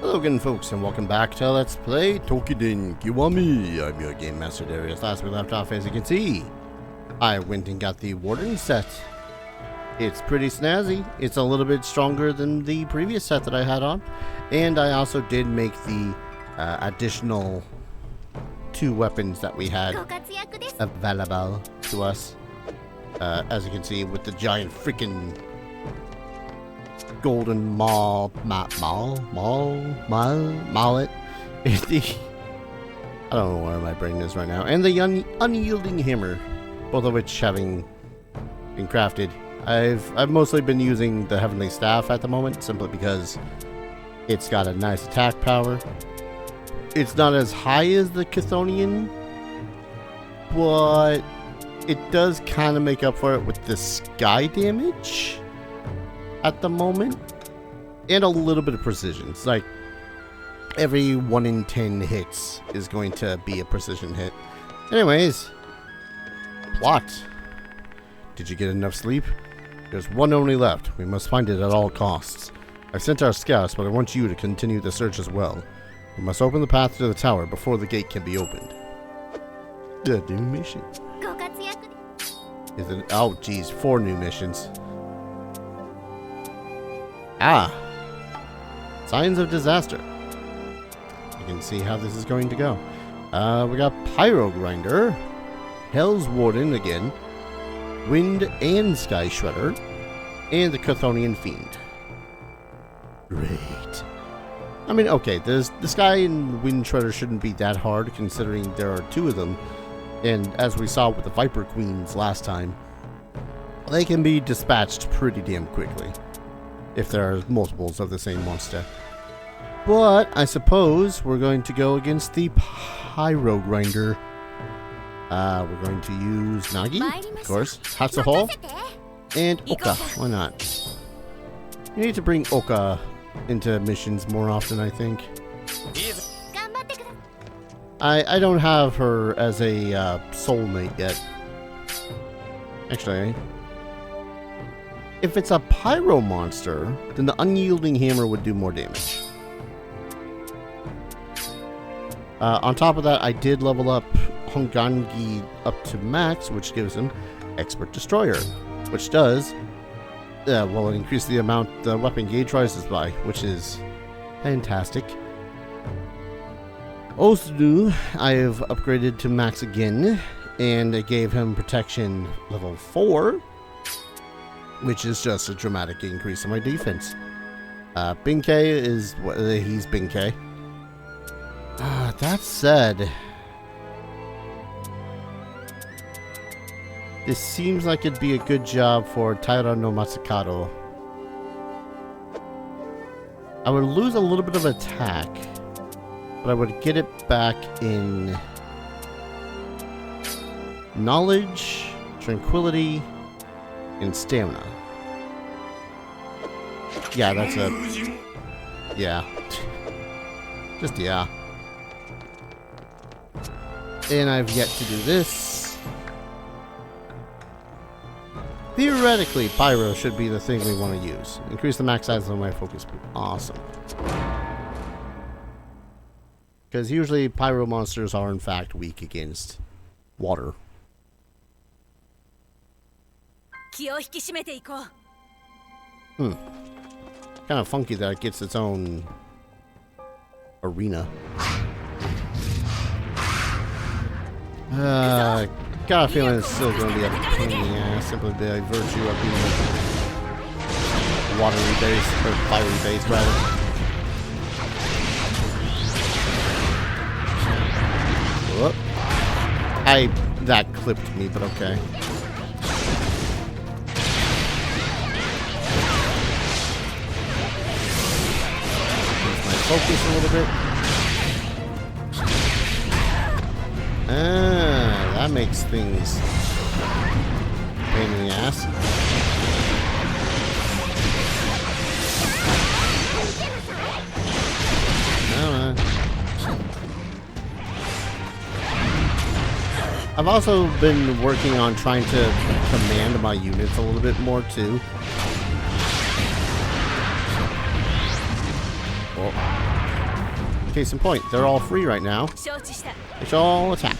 Hello again, folks, and welcome back to Let's Play Toukiden Kiwami. I'm your Game Master Darius. Last we left off, as you can see, I went and got the Warden set. It's pretty snazzy. It's a little bit stronger than the previous set that I had on. And I also did make the additional 2 weapons that we had available to us. As you can see, with the giant freaking golden mallet. I don't know where my brain is right now. And the unyielding hammer, both of which having been crafted. I've mostly been using the heavenly staff at the moment, simply because it's got a nice attack power. It's not as high as the Chthonian, but it does kind of make up for it with the sky damage at the moment, and a little bit of precision. It's like every 1 in 10 hits is going to be a precision hit. Anyways, plot. Did you get enough sleep? There's one only left. We must find it at all costs. I've sent our scouts, but I want you to continue the search as well. We must open the path to the tower before the gate can be opened. The new mission. Is it? Oh, geez, 4 new missions. Signs of disaster. You can see how this is going to go. We got Pyrogrinder, Hell's Warden again, Wind and Sky Shredder, and the Chthonian Fiend. Great. I mean, okay, the Sky and Wind Shredder shouldn't be that hard, considering there are 2 of them. And as we saw with the Viper Queens last time, they can be dispatched pretty damn quickly if there are multiples of the same monster. But I suppose we're going to go against the Pyrogrinder. We're going to use Nagi, of course, Hatsuho, and Oka. Why not? You need to bring Oka into missions more often, I think. I don't have her as a soulmate yet. Actually, if it's a Pyro monster, then the unyielding hammer would do more damage. On top of that, I did level up Hongangi up to max, which gives him Expert Destroyer, which does, well, increase the amount the weapon gauge rises by, which is fantastic. Osnu, I have upgraded to max again, and it gave him protection level 4, which is just a dramatic increase in my defense. Binkei is, he's Binkei. That said, this seems like it'd be a good job for Taira no Matsukado. I would lose a little bit of attack, but I would get it back in knowledge, tranquility, and stamina. Yeah, that's a... yeah. Just yeah. And I've yet to do this. Theoretically, Pyro should be the thing we want to use. Increase the max size of my focus pool. Awesome. Because usually Pyro monsters are in fact weak against water. Kind of funky that it gets its own arena. Got a feeling it's still going to be a pain in the ass, simply by virtue of being watery based, or fiery based rather. Whoop. That clipped me, but okay. Use my focus a little bit. That makes things pain in the ass. I've also been working on trying to command my units a little bit more too. Oh. Case in point, they're all free right now. They should all attack.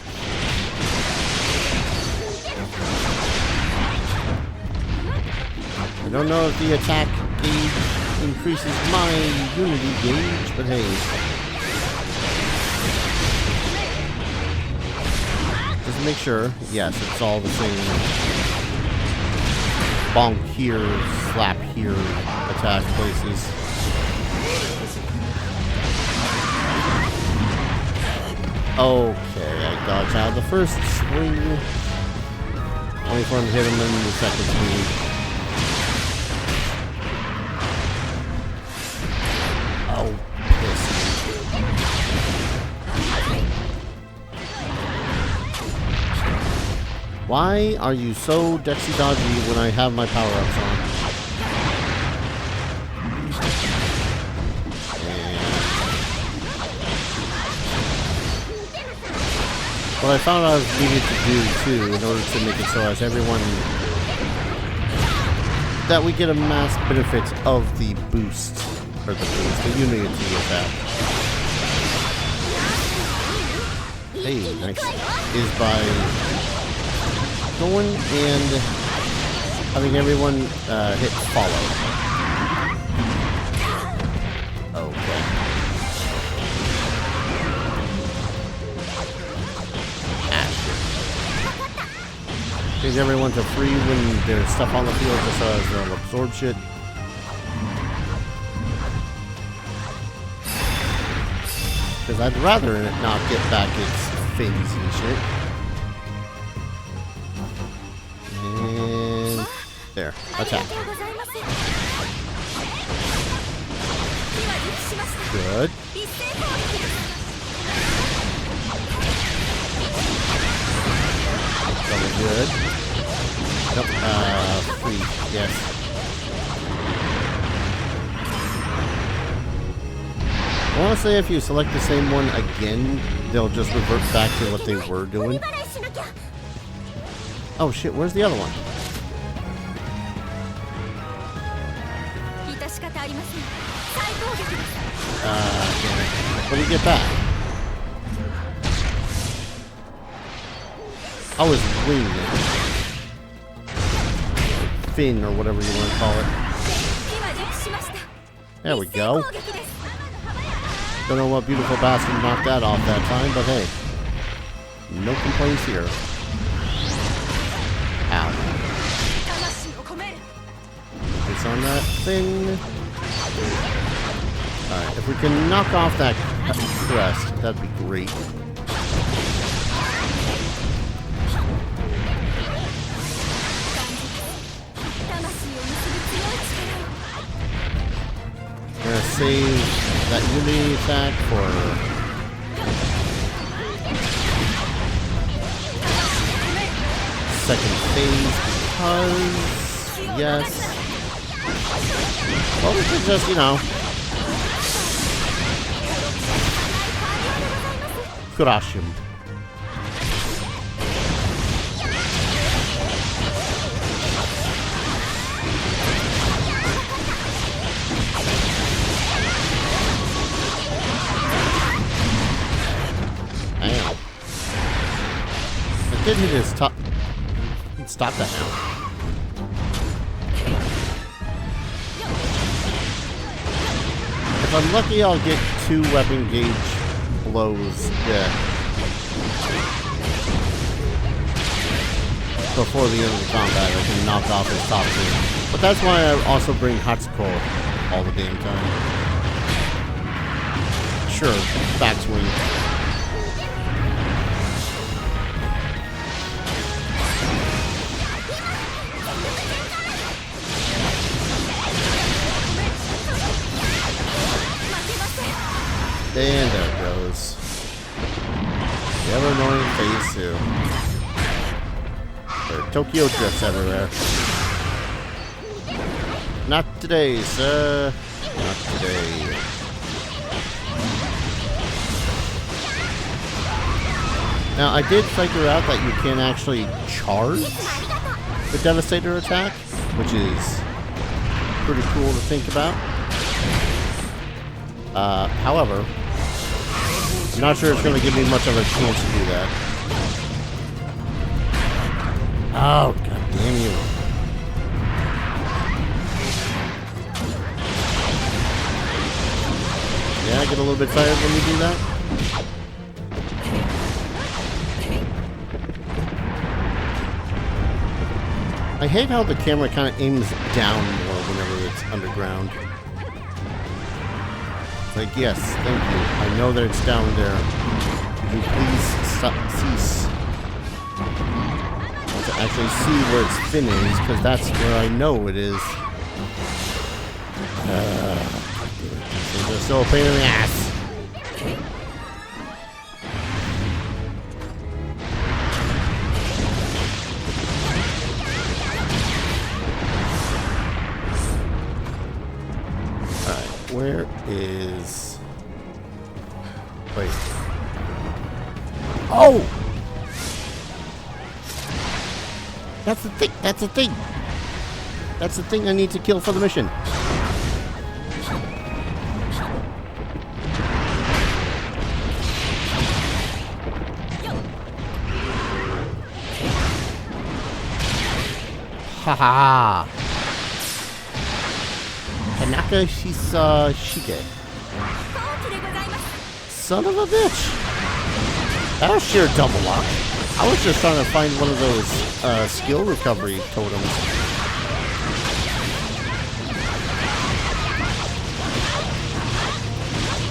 I don't know if the attack gauge increases my unity gauge, but hey. Just make sure. Yes, it's all the same. Bonk here, slap here, attack places. Okay, I dodge out the first swing. Only for him to hit him in the second swing. Oh, piss. Why are you so dexy dodgy when I have my power-ups on? What I found I needed to do too, in order to make it so as everyone that we get a mass benefit of the boost, or the unity attack. Hey, nice. Is by going and having everyone hit follow. Okay. Change everyone to free when there's stuff on the field just so as they'll absorb shit. Because I'd rather it not get back its fins and shit. And there, attack. Good. Double good. Nope, free, yes. I want to say if you select the same one again, they'll just revert back to what they were doing. Oh shit, where's the other one? Damn it. What do you get back? Oh, his wing. Fin, or whatever you want to call it. There we go. Don't know what beautiful bastard knocked that off that time, but hey. No complaints here. Ow. It's on that thing. Alright, if we can knock off that crest, that'd be great. I'm gonna save that unity attack for second phase because yes. Well, we could just, you know, crush him. Did hit his top. Stop that now. If I'm lucky, I'll get 2 weapon gauge blows. Yeah. Before the end of the combat, I can knock off his top 2. But that's why I also bring Hatsuko all the damn time. Sure, backswing. And there it goes. The ever annoying phase 2. There are Tokyo drifts everywhere. Not today, sir. Not today. Now, I did figure out that you can actually charge the Devastator attack, which is pretty cool to think about. However, I'm not sure it's going to give me much of a chance to do that. Oh, god damn you. Yeah, I get a little bit tired when you do that. I hate how the camera kind of aims down more whenever it's underground. It's like, yes, thank you. I know that it's down there. Could you please cease? I want to actually see where its fin is, because that's where I know it is. They're so a pain in the ass. Where is... Wait. Oh! That's the thing! That's the thing! That's the thing I need to kill for the mission. Haha! Tanaka Shike. Son of a bitch! That was sheer double lock. I was just trying to find one of those skill recovery totems.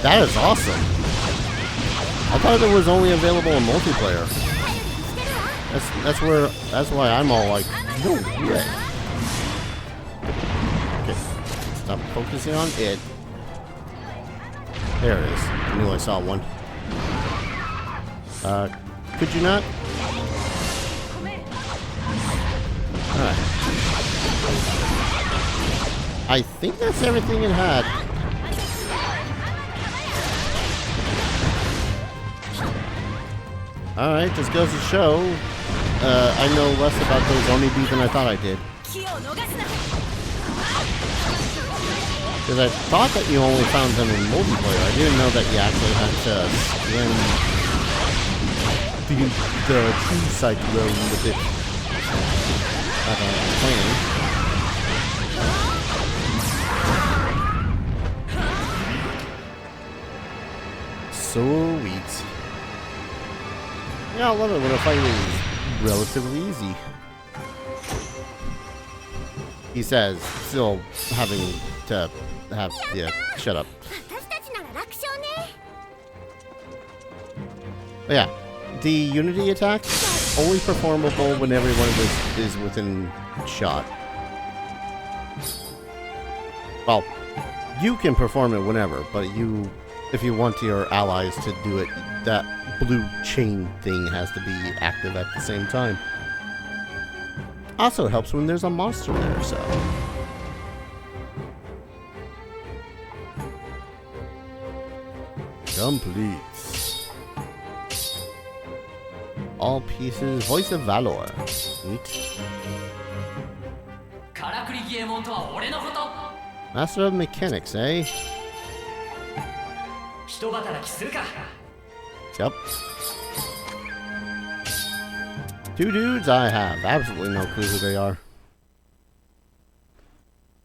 That is awesome. I thought it was only available in multiplayer. That's why I'm all like, no way. Stop focusing on it. There it is. I knew I saw one. Could you not? Alright. I think that's everything it had. Alright, just goes to show I know less about those Onibi than I thought I did. Because I thought that you only found them in multiplayer. I didn't know that you actually had to scan the true cyclone with it. Playing. Sweet. Yeah, I love it when a fight is relatively easy. He says, still having to have, yeah, shut up. But yeah, the Unity attack, only performable when everyone is within shot. Well, you can perform it whenever, but if you want your allies to do it, that blue chain thing has to be active at the same time. Also helps when there's a monster there, so. Completes. All pieces. Voice of Valor. Sweet. Master of Mechanics, eh? Yep. Two dudes I have absolutely no clue who they are.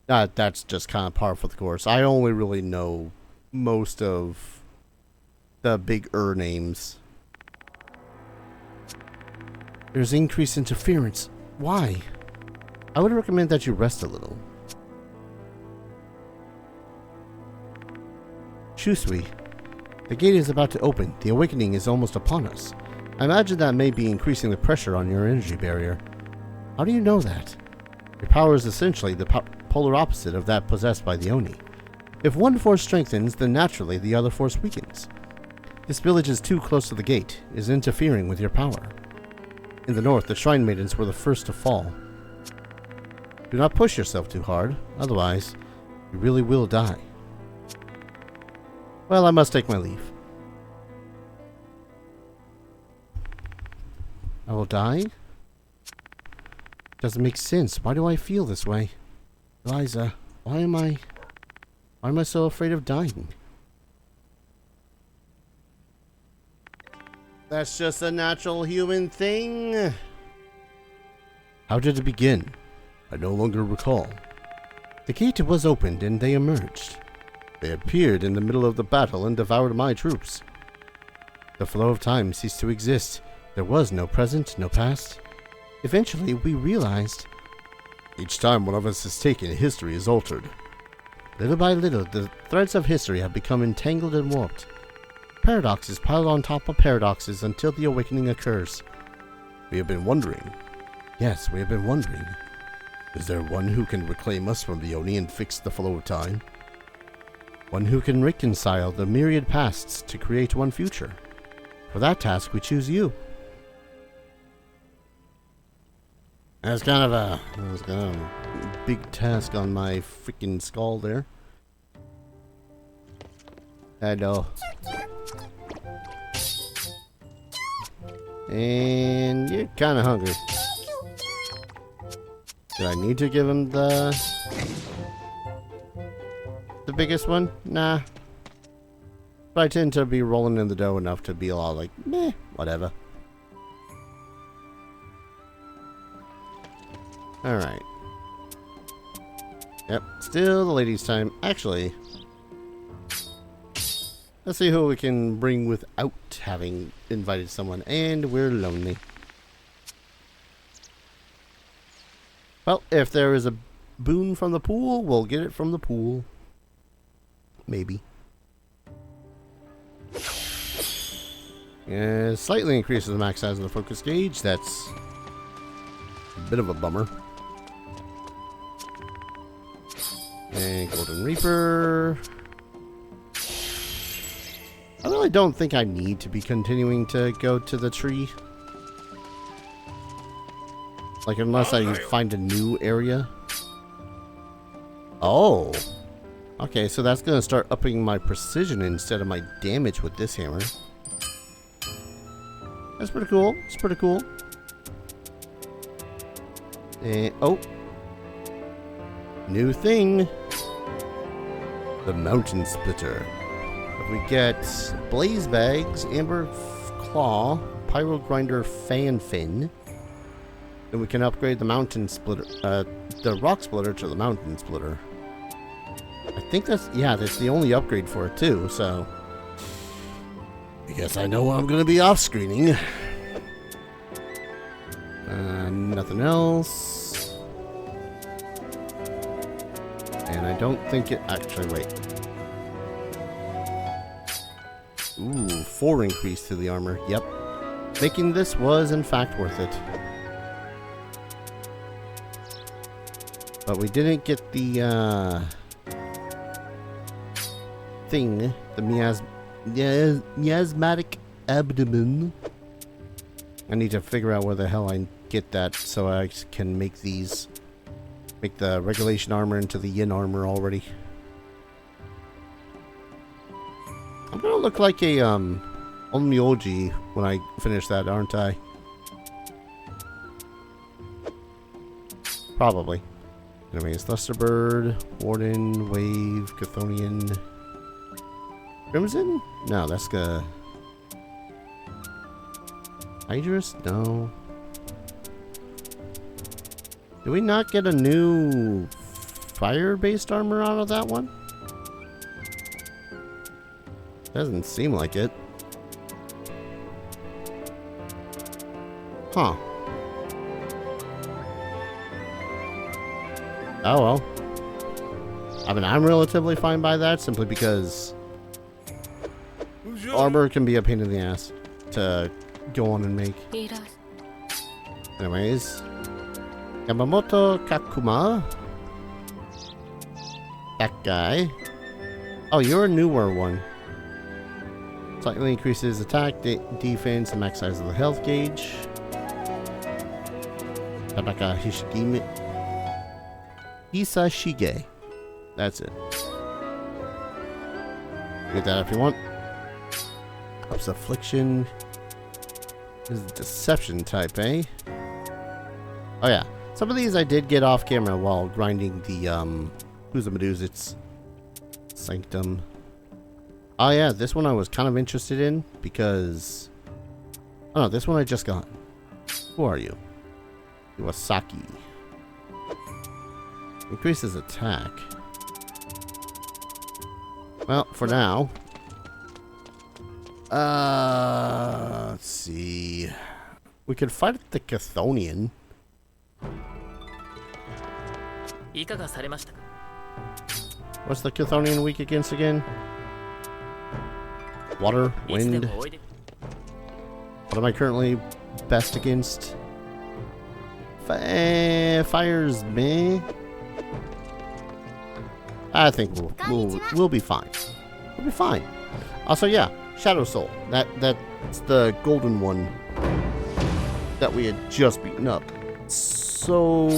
That's just kind of par for the course. I only really know most of the big names. There's increased interference. Why? I would recommend that you rest a little. Shusui. The gate is about to open. The awakening is almost upon us. I imagine that may be increasing the pressure on your energy barrier. How do you know that? Your power is essentially the polar opposite of that possessed by the Oni. If one force strengthens, then naturally the other force weakens. This village is too close to the gate, is interfering with your power. In the north, the Shrine Maidens were the first to fall. Do not push yourself too hard, otherwise you really will die. Well, I must take my leave. I will die? Doesn't make sense. Why do I feel this way? Eliza, why am I so afraid of dying? That's just a natural human thing. How did it begin? I no longer recall. The gate was opened and they emerged. They appeared in the middle of the battle and devoured my troops. The flow of time ceased to exist. There was no present, no past. Eventually, we realized... Each time one of us is taken, history is altered. Little by little, the threads of history have become entangled and warped. Paradoxes piled on top of paradoxes until the awakening occurs. We have been wondering. Yes, we have been wondering. Is there one who can reclaim us from the Oni and fix the flow of time? One who can reconcile the myriad pasts to create one future? For that task, we choose you. That's kind of a big task on my freaking skull there. Hello. And you're kind of hungry. Do I need to give him the biggest one? Nah. But I tend to be rolling in the dough enough to be a lot like, meh, whatever. Alright. Yep, still the ladies' time. Actually, let's see who we can bring without having invited someone. And we're lonely. Well, if there is a boon from the pool, we'll get it from the pool. Maybe. Slightly increases the max size of the focus gauge. That's a bit of a bummer. And Golden Reaper. I really don't think I need to be continuing to go to the tree. Like, unless I find a new area. Oh. Okay, so that's going to start upping my precision instead of my damage with this hammer. That's pretty cool. It's pretty cool. And, oh. New thing. The Mountain Splitter. If we get Blaze Bags, Amber Claw, Pyrogrinder Fan Fin, then we can upgrade the Mountain Splitter, the Rock Splitter to the Mountain Splitter. I think that's, yeah, that's the only upgrade for it too, so I guess I know what I'm going to be off-screening. Nothing else. And I don't think it, actually, wait. Ooh, 4 increase to the armor, yep. Making this was in fact worth it. But we didn't get the, thing, the miasmatic abdomen. I need to figure out where the hell I get that so I can make these, make the regulation armor into the yin armor already. I'm gonna look like a Onmyoji when I finish that, aren't I? Probably. Anyways, Thunderbird, Warden, Wave, Chthonian, Crimson? No, that's the Hydrus? No. Did we not get a new fire-based armor out of that one? Doesn't seem like it. Huh. Oh well. I mean, I'm relatively fine by that simply because armor can be a pain in the ass to go on and make. Anyways. Yamamoto Kakuma. That guy. Oh, you're a newer one. Slightly increases attack, defense, and max size of the health gauge. Tabaka Hishigime. Hisashige. That's it. Get that if you want. Ups affliction. This is deception type, eh? Oh yeah. Some of these I did get off camera while grinding the who's the Medusit's Sanctum. Oh yeah, this one I was kind of interested in because Oh, this one I just got. Who are you? Iwasaki. Increases attack. Well, for now. Let's see. We could fight the Chthonian. What's the Chthonian weak against again? Water, wind. What am I currently best against? Fire's me. I think we'll be fine. We'll be fine. Also, yeah, Shadow Soul. That's the golden one that we had just beaten up. So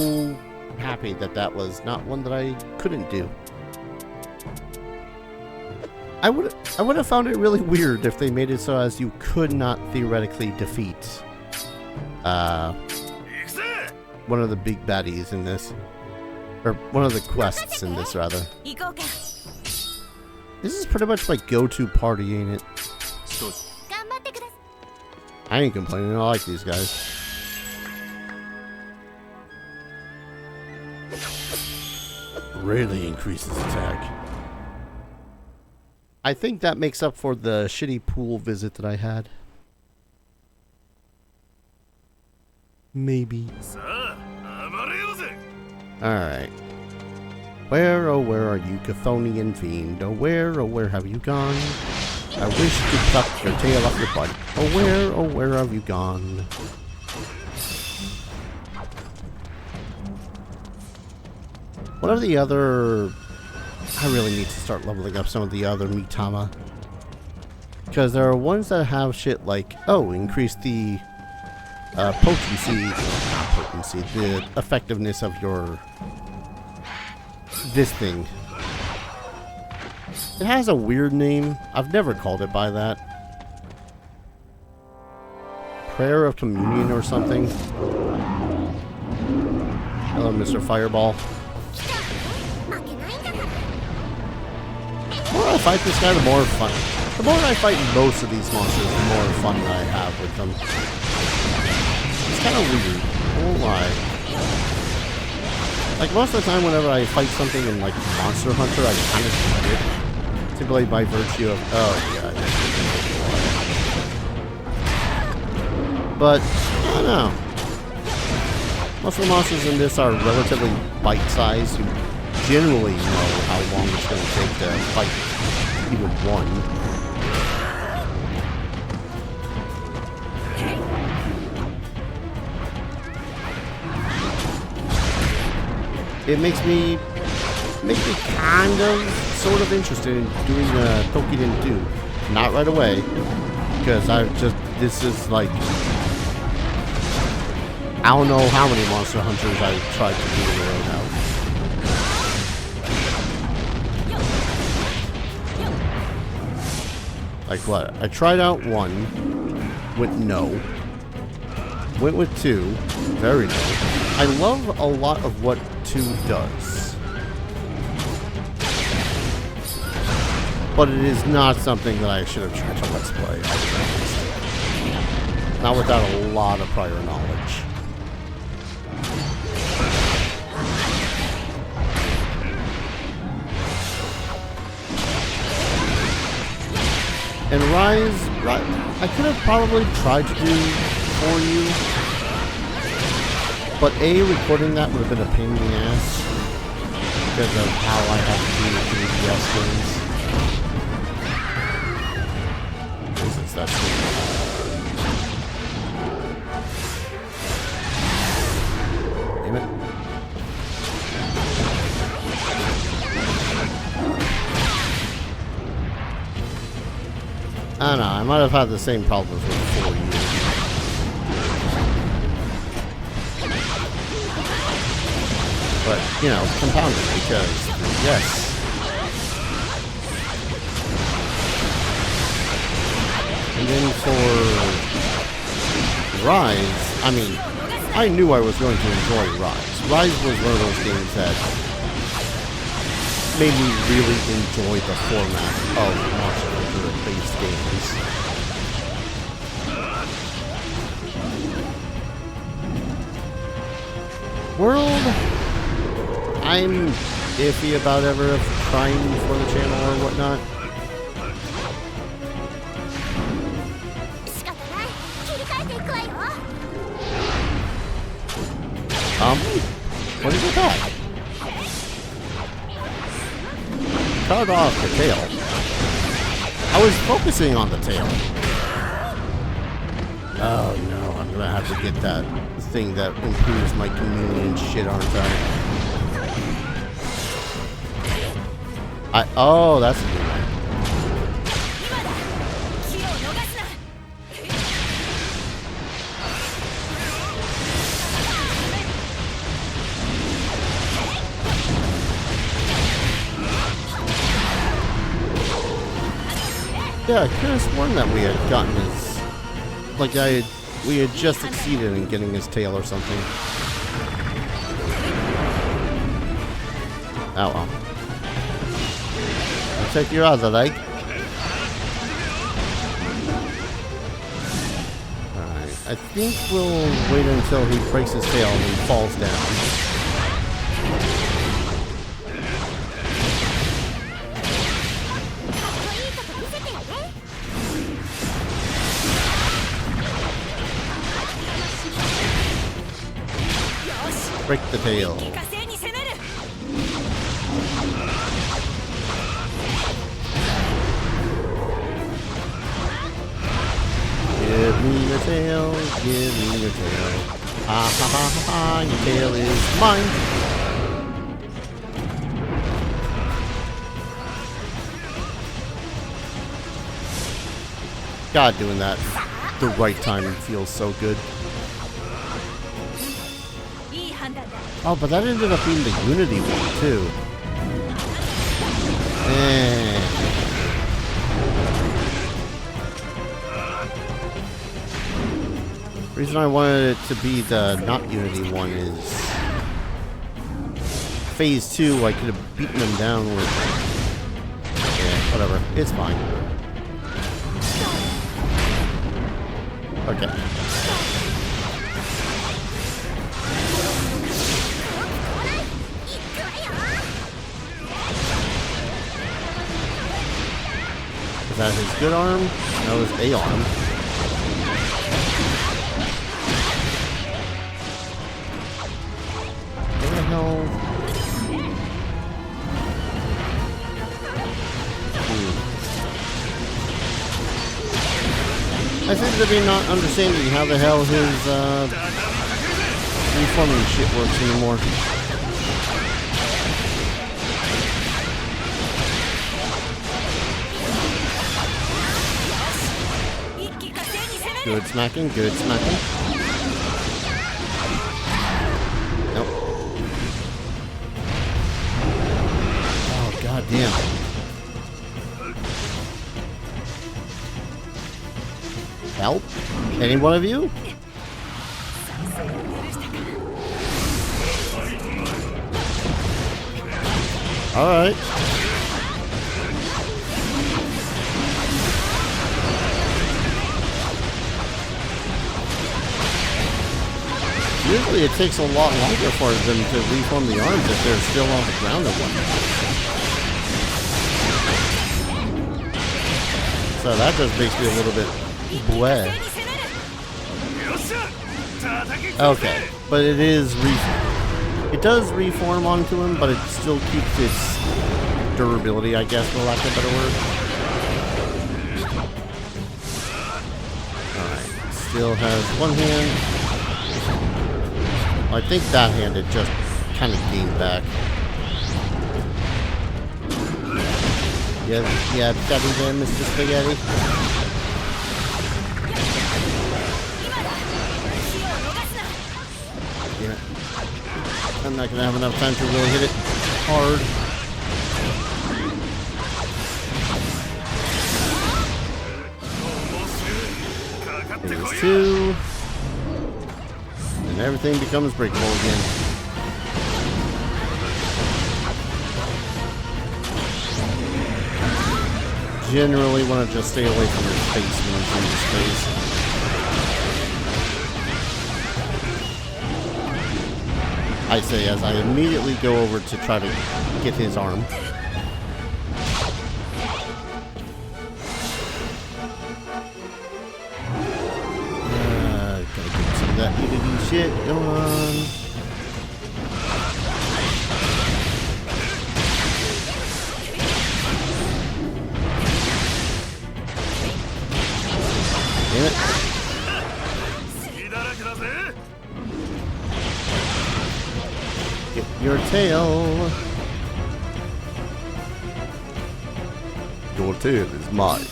happy that was not one that I couldn't do. I would have found it really weird if they made it so as you could not theoretically defeat one of the big baddies in this. Or one of the quests in this, rather. This is pretty much my go-to party, ain't it? I ain't complaining, I like these guys. Really increases attack. I think that makes up for the shitty pool visit that I had. Maybe. Alright. Where, oh where are you, Chthonian Fiend? Oh where have you gone? I wish you could pluck your tail off your butt. Oh where have you gone? What are the other... I really need to start leveling up some of the other Mitama. Because there are ones that have shit like, oh, increase the potency, not potency, the effectiveness of your, this thing. It has a weird name. I've never called it by that. Prayer of Communion or something. Hello, Mr. Fireball. The more I fight this guy, the more fun. The more I fight most of these monsters, the more fun I have with them. It's kind of weird. I won't lie. Like, most of the time whenever I fight something in, like, Monster Hunter, I kind of dread it. Simply by virtue of... Oh, yeah. But, I don't know. Most of the monsters in this are relatively bite-sized. You generally know how long it's going to take to fight even one. It makes me kind of, sort of interested in doing Toukiden 2. Not right away, because this is like, I don't know how many Monster Hunters I've tried to do in a row now. Like what? I tried out 1, went no. Went with 2, very no. I love a lot of what 2 does. But it is not something that I should have tried to let's play. Not without a lot of prior knowledge. And Rise, I could have probably tried to do for you, but recording that would have been a pain in the ass because of how I have to do the 3DS games. Since that's damn it. I don't know, I might have had the same problems with 4 years. But, you know, compounded because, yes. And then for Rise, I mean, I knew I was going to enjoy Rise. Rise was one of those games that made me really enjoy the format of Monster Hunter-based games. World, I'm iffy about ever trying for the channel or whatnot. What is it that? Cut off the tail. I was focusing on the tail. Oh no, I'm gonna have to get that thing that improves my communion and shit, aren't I? Oh, that's a good one. Yeah, I could have sworn that we had gotten his, like we had just succeeded in getting his tail or something. Oh well. I'll take your other leg. Alright, I think we'll wait until he breaks his tail and he falls down. Break the tail. Give me your tail, give me your tail. Ha ha ha ha ha, your tail is mine. God, doing that the right time feels so good. Oh, but that ended up being the Unity one, too. The reason I wanted it to be the not Unity one is Phase 2, I could have beaten them down with... Yeah, whatever. It's fine. Okay. Is that his good arm? That was A arm. What the hell? I seem to be not understanding how the hell his reforming shit works anymore. Good smacking, good smacking. Nope. Oh, god damn. Help? Any one of you? Alright. Usually it takes a lot longer for them to reform the arms if they're still on the ground or whatnot. So that just makes me a little bit bleh. Okay, but it is it does reform onto him, but it still keeps its durability, I guess, for lack of a better word. Alright, still has one hand. I think that hand it just kind of gained back. Yeah, got him there, Mr. Spaghetti. Yeah. I'm not gonna have enough time to really hit it hard. Phase 2. And everything becomes breakable again. Generally want to just stay away from his face when he's in his face. I say as I immediately go over to try to get his arm. Gotta get some of that EDD shit going on. Damn it. Get your tail. Your tail is mine.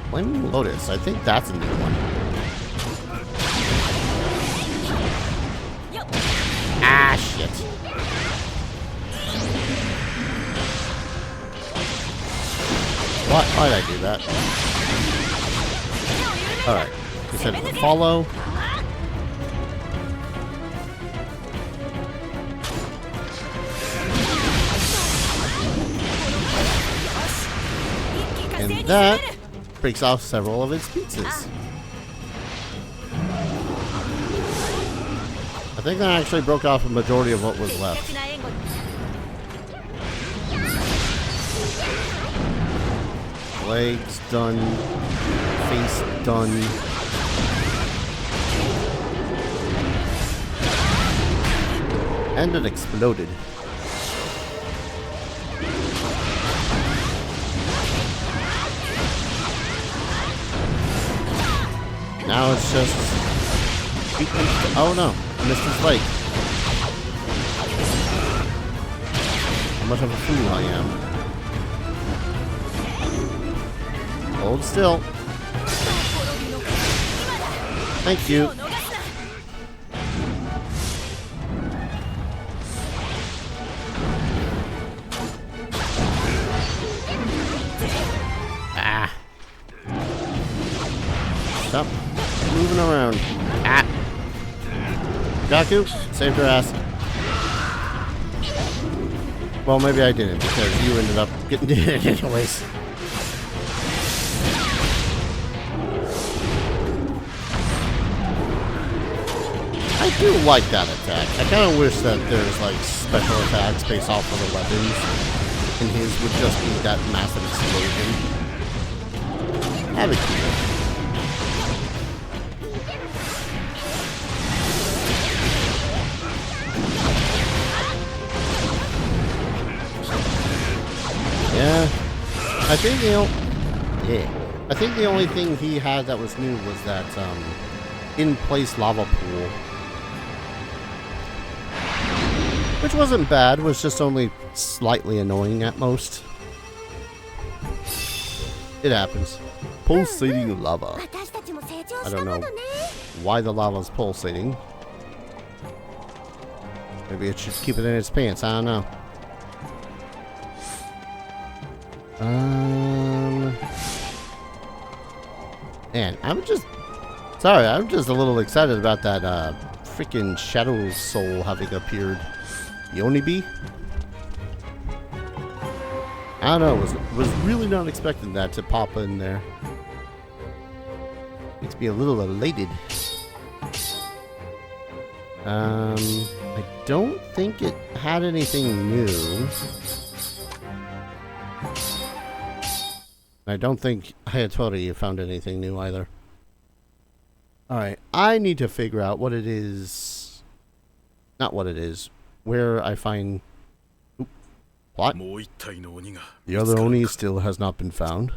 Flaming Lotus. I think that's a new one. Ah, shit. Why'd I do that? Alright. We said to follow. And that breaks off several of its pieces. I think that actually broke off a majority of what was left. Legs done. Face done. And it exploded. Now it's just... Oh no, I missed his leg. How much of a fool I am. Hold still. Thank you. Ah. Stop moving around. Ah. Gaku, saved her ass. Well, maybe I didn't, because you ended up getting it anyways. I do like that attack. I kind of wish that there's like special attacks based off of the weapons, and his would just be that massive explosion. That'd be cool. Yeah, I think the only thing he had that was new was that in-place lava pool, which wasn't bad. Was just only slightly annoying at most. It happens. Pulsating lava. I don't know why the lava's pulsating. Maybe it should keep it in its pants. I don't know. Man, I'm just a little excited about that freaking Shadow Soul having appeared. The Oni-Bee? I don't know, was really not expecting that to pop in there. Makes me a little elated. I don't think it had anything new. I don't think Hayatori found anything new either. Alright, I need to figure out what it is. Not what it is. Where I find... Oop, what? The other Oni still has not been found.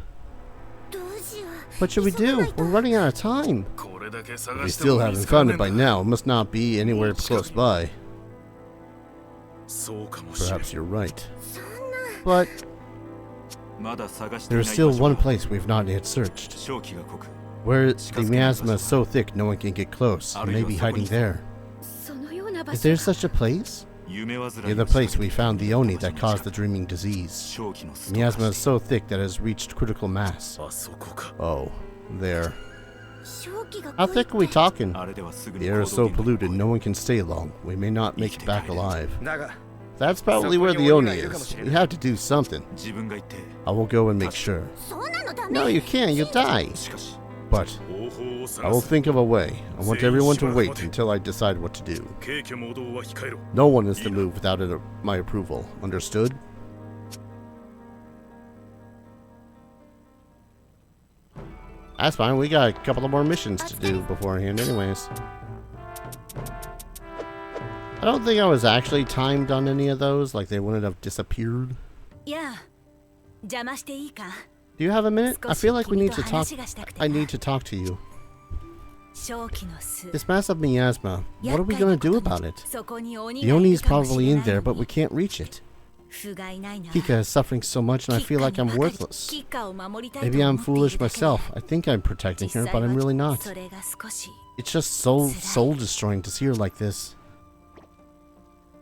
What should we do? We're running out of time. If we still haven't found it by now, it must not be anywhere close by. Perhaps you're right. But... there's still one place we've not yet searched. Where the miasma is so thick no one can get close. It may be hiding there. Is there such a place? Near the place we found the Oni that caused the dreaming disease. The miasma is so thick that it has reached critical mass. Oh, there. How thick are we talking? The air is so polluted no one can stay long. We may not make it back alive. That's probably where the Oni is. We have to do something. I will go and make sure. No, you can't. You'll die. but I will think of a way. I want everyone to wait until I decide what to do. No one is to move without my approval. Understood? That's fine. We got a couple of more missions to do beforehand anyways. I don't think I was actually timed on any of those. Like, they wouldn't have disappeared. Yeah. Do you have a minute? I feel like we need to talk. I need to talk to you. This massive miasma. What are we going to do about it? The Oni is probably in there, but we can't reach it. Kikka is suffering so much and I feel like I'm worthless. Maybe I'm foolish myself. I think I'm protecting her, but I'm really not. It's just so soul-destroying to see her like this.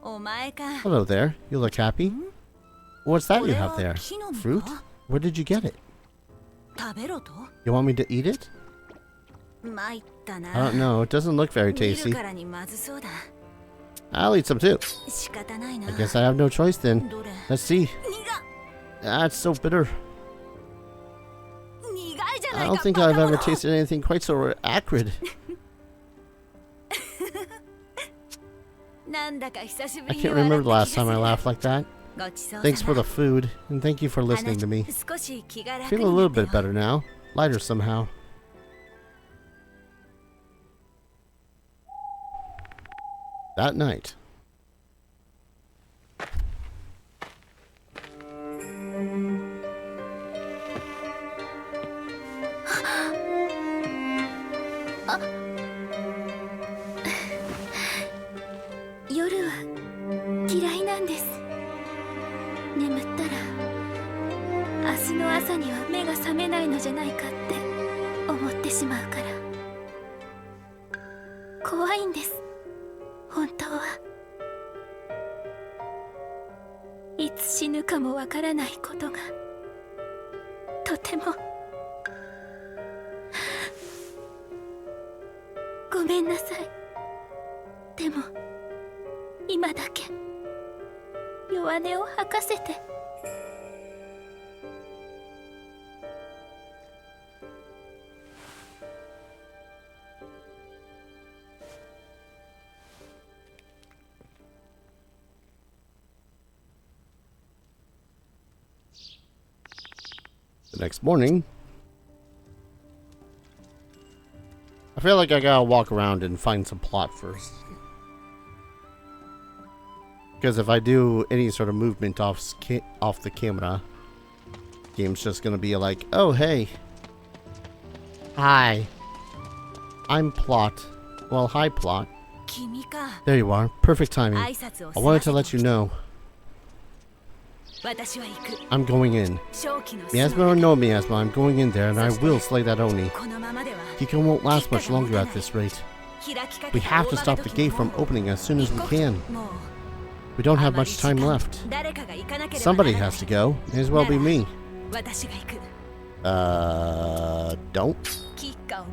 Hello there. You look happy. What's that you have there? Fruit? Where did you get it? You want me to eat it? I don't know. It doesn't look very tasty. I'll eat some too. I guess I have no choice then. Let's see. It's so bitter. I don't think I've ever tasted anything quite so acrid. I can't remember the last time I laughed like that. Thanks for the food, and thank you for listening to me. I feel a little bit better now. Lighter somehow. That night. The next morning, I feel like I gotta walk around and find some plot first. Because if I do any sort of movement off the camera, the game's just gonna be like, oh hey, hi, I'm Plot. Well, hi Plot. There you are, perfect timing. I wanted to let you know. I'm going in. Miasma or no miasma, I'm going in there and I will slay that Oni. Kikka won't last much longer at this rate. We have to stop the gate from opening as soon as we can. We don't have much time left. Somebody has to go. May as well be me. Don't?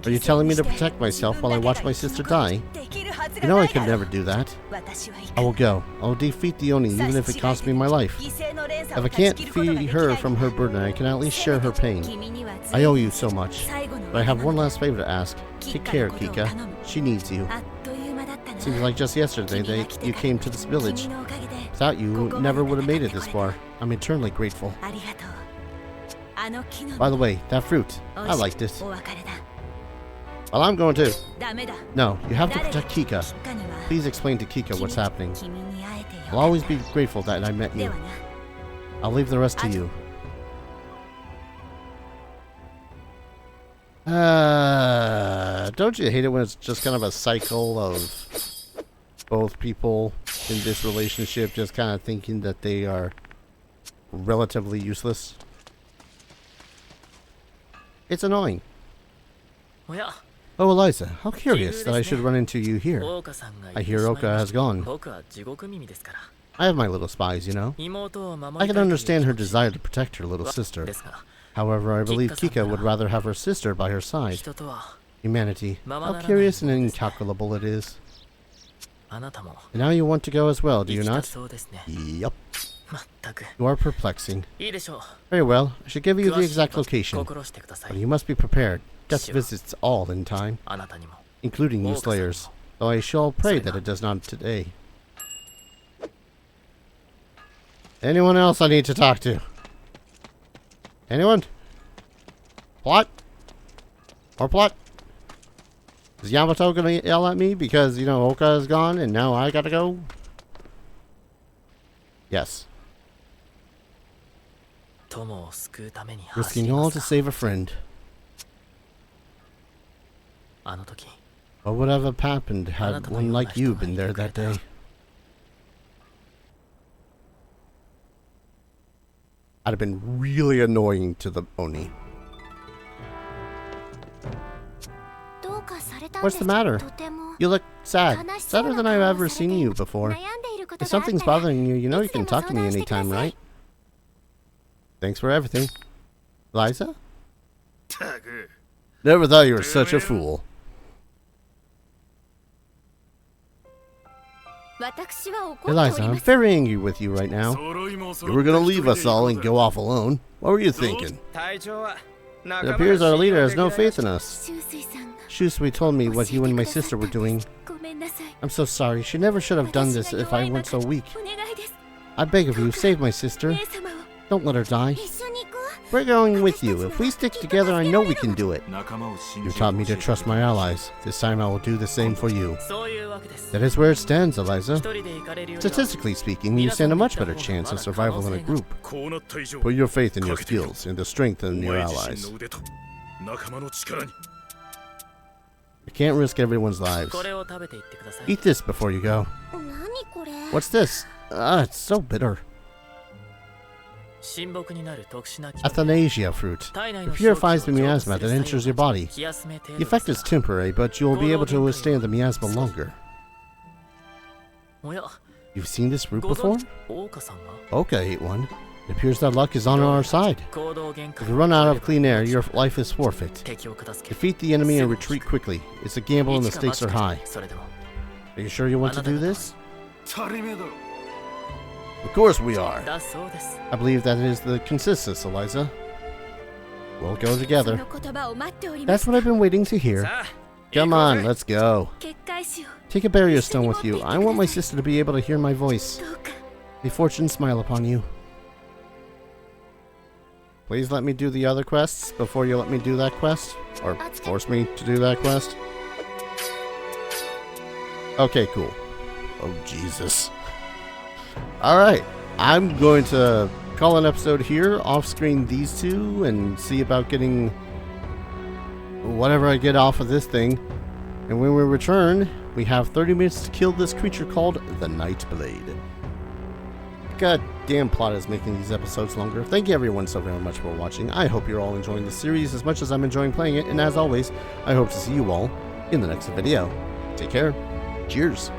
Are you telling me to protect myself while I watch my sister die? You know I could never do that. I will go. I will defeat the Oni even if it costs me my life. If I can't free her from her burden, I can at least share her pain. I owe you so much. But I have one last favor to ask. Take care, Kikka. She needs you. Seems like just yesterday you came to this village. Without you, never would have made it this far. I'm eternally grateful. By the way, that fruit, I liked it. Well, I'm going to. No, you have to protect Kikka. Please explain to Kikka what's happening. I'll always be grateful that I met you. I'll leave the rest to you. Don't you hate it when it's just kind of a cycle of both people in this relationship just kind of thinking that they are relatively useless? It's annoying. Oh, Eliza, how curious that I should run into you here. I hear Oka has gone. I have my little spies, you know. I can understand her desire to protect her little sister. However, I believe Kikka would rather have her sister by her side. Humanity, how curious and incalculable it is. And now you want to go as well, do you not? Yup. You are perplexing. Very well, I should give you the exact location. But you must be prepared. death visits all in time, including you slayers, though I shall pray that it does not today. Anyone else I need to talk to? Anyone? Plot? Or plot? Is Yamato gonna yell at me because, you know, Oka is gone and now I gotta go? Yes. Risking all to save a friend. What would have happened had one like you been there that day? I'd have been really annoying to the Oni. What's the matter? You look sad. Sadder than I've ever seen you before. If something's bothering you, you know you can talk to me anytime, right? Thanks for everything. Liza? Never thought you were such a fool. Eliza, I'm very angry with you right now. You were gonna leave us all and go off alone. What were you thinking? It appears our leader has no faith in us. Shusui told me what you and my sister were doing. I'm so sorry. She never should have done this if I weren't so weak. I beg of you, save my sister. Don't let her die. We're going with you. If we stick together, I know we can do it. You taught me to trust my allies. This time I will do the same for you. That is where it stands, Eliza. Statistically speaking, you stand a much better chance of survival in a group. Put your faith in your skills and the strength in your allies. You can't risk everyone's lives. Eat this before you go. What's this? It's so bitter. Athanasia fruit. It purifies the miasma that enters your body. The effect is temporary, but you will be able to withstand the miasma longer. You've seen this fruit before? Oka ate one. It appears that luck is on our side. If you run out of clean air, your life is forfeit. Defeat the enemy and retreat quickly. It's a gamble and the stakes are high. Are you sure you want to do this? Of course we are. I believe that is the consensus, Eliza. We'll go together. That's what I've been waiting to hear. Come on, let's go. Take a barrier stone with you. I want my sister to be able to hear my voice. May fortune smile upon you. Please let me do the other quests before you let me do that quest. Or force me to do that quest. Okay, cool. Oh, Jesus. Alright, I'm going to call an episode here, off-screen these two, and see about getting whatever I get off of this thing. And when we return, we have 30 minutes to kill this creature called the Nightblade. God damn, plot is making these episodes longer. Thank you everyone so very much for watching. I hope you're all enjoying the series as much as I'm enjoying playing it, and as always, I hope to see you all in the next video. Take care. Cheers.